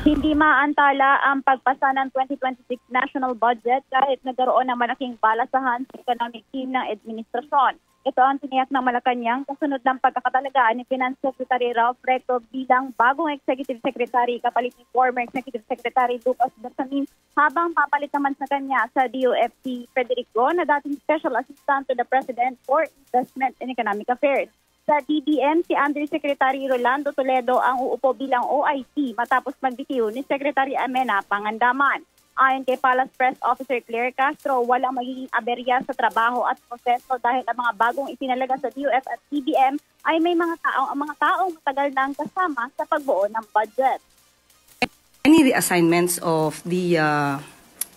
Hindi maantala ang pagpasa ng 2026 national budget kahit nagkaroon ng malaking balasahan sa economic team ng administrasyon. Ito ang tiniyak ng Malacanang kasunod ng pagkakatalagaan ni Finance Secretary Ralph Recto bilang bagong Executive Secretary kapalit ni former Executive Secretary Lucas Bersamin, habang papalit naman sa kanya sa DOF Frederick Go na dating Special Assistant to the President for Investment and Economic Affairs. Sa DBM, si Undersecretary Rolando Toledo ang uupo bilang OIC matapos magbitiw ni Secretary Amena Pangandaman. Ayon kay Palace Press Officer Claire Castro, walang magiging aberya sa trabaho at proseso dahil ang mga bagong itinalaga sa DOF at DBM ay may mga taong matagal nang kasama sa pagbuo ng budget. Any reassignments of the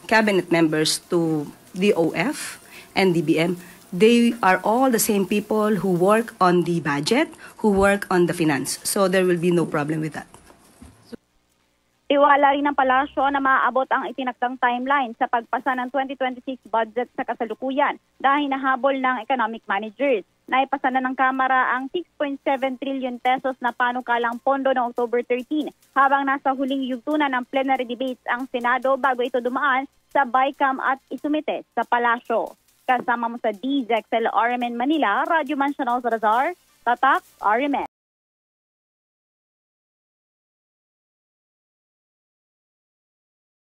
cabinet members to DOF and DBM, they are all the same people who work on the budget, who work on the finance. So there will be no problem with that. Iwala rin ng palasyo na maaabot ang itinakdang timeline sa pagpasa ng 2026 budget sa kasalukuyan dahil nahabol ng economic managers. Naipasa na ng Kamara ang 6.7 trillion pesos na panukalang pondo noong October 13 habang nasa huling yugtunan ng plenary debates ang Senado bago ito dumaan sa BICAM at isumite sa palasyo. Kasama mo sa DZXL RMN Manila, Radyo Mansional Salazar, Tatak RMN.